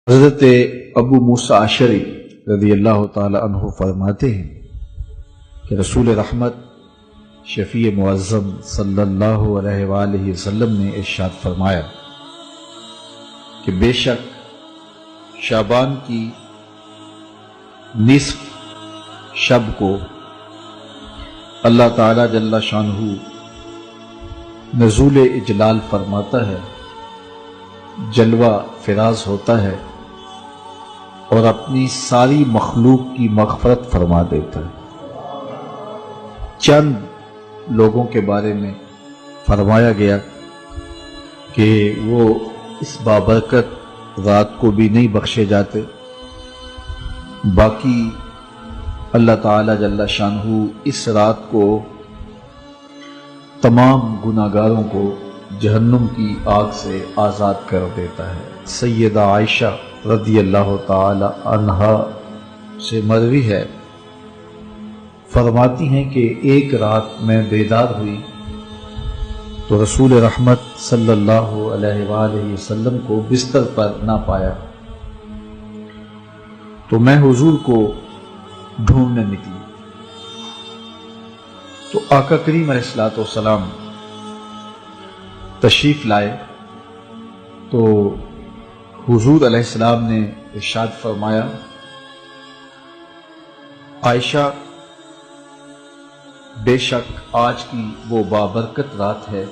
حضرت ابو موسیٰ اشعری رضی اللہ تعالی عنہ فرماتے ہیں کہ رسول رحمت شفیع معظم صلی اللہ علیہ وآلہ وسلم نے ارشاد فرمایا کہ بے شک شعبان کی نصف شب کو اللہ تعالی جل شانہ نزول اجلال فرماتا ہے، جلوہ فراز ہوتا ہے اور اپنی ساری مخلوق کی مغفرت فرما دیتا ہے۔ چند لوگوں کے بارے میں فرمایا گیا کہ وہ اس بابرکت رات کو بھی نہیں بخشے جاتے، باقی اللہ تعالی جل شانہ اس رات کو تمام گناہگاروں کو جہنم کی آگ سے آزاد کر دیتا ہے۔ سیدہ عائشہ رضی اللہ تعالی عنہا سے مروی ہے، فرماتی ہیں کہ ایک رات میں بیدار ہوئی تو رسول رحمت صلی اللہ علیہ وآلہ وسلم کو بستر پر نہ پایا، تو میں حضور کو ڈھونڈنے نکلی تو آقا کریم علیہ السلام تشریف لائے تو حضور علیہ السلام نے ارشاد فرمایا، عائشہ بے شک آج کی وہ بابرکت رات ہے،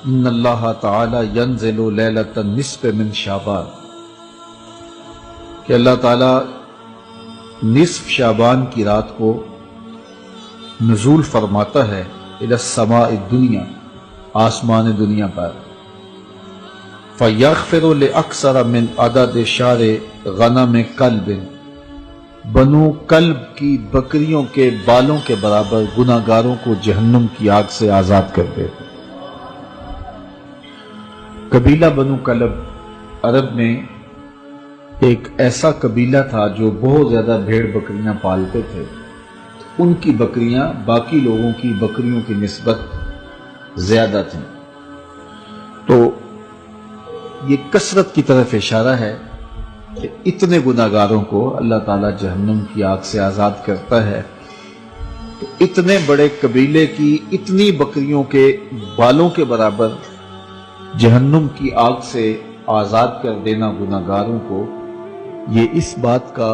ان اللہ تعالی ینزل لیلۃ النصف من شعبان، کہ اللہ تعالی نصف شعبان کی رات کو نزول فرماتا ہے الی السماء الدنیا، آسمان دنیا پر، فَيَغْفِرُ لِأَكْثَرَ مِنْ عَدَدِ شَعْرِ غَنَمِ كَلْبٍ، بنو کلب کی بکریوں کے بالوں کے برابر گناہگاروں کو جہنم کی آگ سے آزاد کر دے۔ قبیلہ بنو کلب عرب میں ایک ایسا قبیلہ تھا جو بہت زیادہ بھیڑ بکریاں پالتے تھے، ان کی بکریاں باقی لوگوں کی بکریوں کی نسبت زیادہ تھیں، تو یہ کثرت کی طرف اشارہ ہے کہ اتنے گناہگاروں کو اللہ تعالیٰ جہنم کی آگ سے آزاد کرتا ہے، تو اتنے بڑے قبیلے کی اتنی بکریوں کے بالوں کے برابر جہنم کی آگ سے آزاد کر دینا گناہگاروں کو، یہ اس بات کا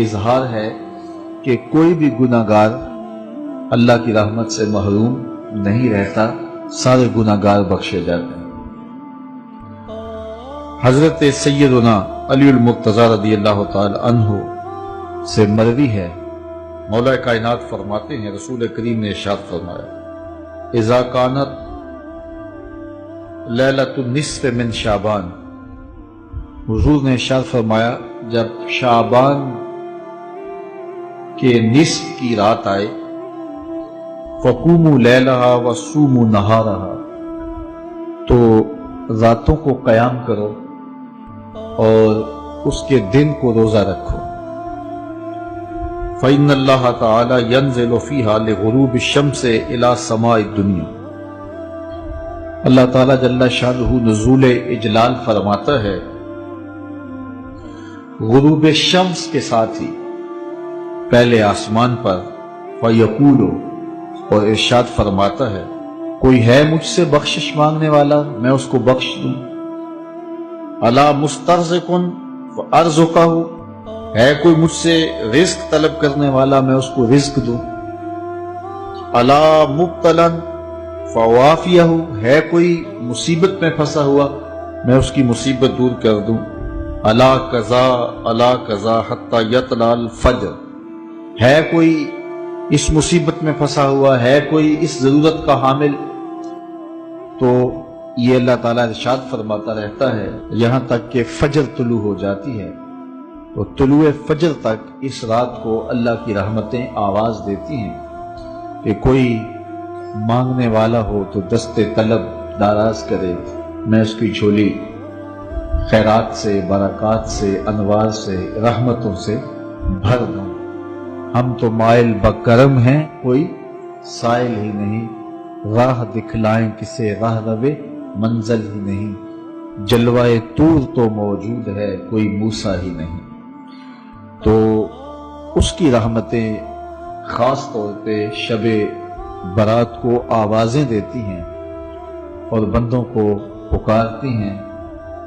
اظہار ہے کہ کوئی بھی گناہگار اللہ کی رحمت سے محروم نہیں رہتا، سارے گناہگار بخشے جاتے ہیں۔ حضرت سیدنا علی المرتضی رضی اللہ تعالی عنہ سے مروی ہے، مولا کائنات فرماتے ہیں رسول کریم نے ارشاد فرمایا، اذا کانت لیلۃ النصف من شعبان، حضور نے ارشاد فرمایا جب شعبان کے نصف کی رات آئے، فقوموا لیلہا وصوموا نہارہا، تو راتوں کو قیام کرو اور اس کے دن کو روزہ رکھو، فإن اللہ تعالی ینزل فیہا لغروب الشمس الی سماء الدنیا، اللہ تعالی جل شانہ نزول اجلال فرماتا ہے غروب الشمس کے ساتھ ہی پہلے آسمان پر، فیقول، اور ارشاد فرماتا ہے کوئی ہے مجھ سے بخشش مانگنے والا میں اس کو بخش دوں، الا مسترزق فارزقہ، ہے کوئی مجھ سے رزق طلب کرنے والا میں اس کو رزق دوں، الا مبتلا فوافیہ، ہے کوئی مصیبت میں پھنسا ہوا میں اس کی مصیبت دور کر دوں، الا قضا حتی یطلع الفجر، ہے کوئی اس مصیبت میں پھنسا ہوا ہے کوئی اس ضرورت کا حامل، تو یہ اللہ تعالیٰ ارشاد فرماتا رہتا ہے یہاں تک کہ فجر طلوع ہو جاتی ہے، تو طلوع فجر تک اس رات کو اللہ کی رحمتیں آواز دیتی ہیں کہ کوئی مانگنے والا ہو تو دست طلب دراز کرے، میں اس کی جھولی خیرات سے، برکات سے، انوار سے، رحمتوں سے بھر دوں، ہم تو مائل بکرم ہیں کوئی سائل ہی نہیں، راہ دکھلائیں کسے راہ روے منزل ہی نہیں، جلوائے طور تو موجود ہے کوئی موسیٰ ہی نہیں۔ تو اس کی رحمتیں خاص طور پہ شب برات کو آوازیں دیتی ہیں اور بندوں کو پکارتی ہیں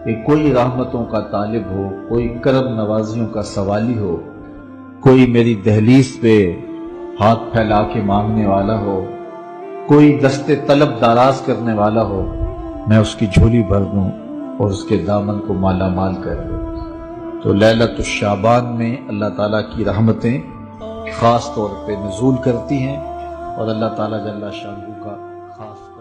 کہ کوئی رحمتوں کا طالب ہو، کوئی کرم نوازیوں کا سوالی ہو، کوئی میری دہلیز پہ ہاتھ پھیلا کے مانگنے والا ہو، کوئی دستے طلب دراز کرنے والا ہو، میں اس کی جھولی بھر دوں اور اس کے دامن کو مالا مال کر دوں۔ تو لیلۃ الشعبان میں اللہ تعالیٰ کی رحمتیں خاص طور پہ نزول کرتی ہیں اور اللہ تعالیٰ جل شانہ کا خاص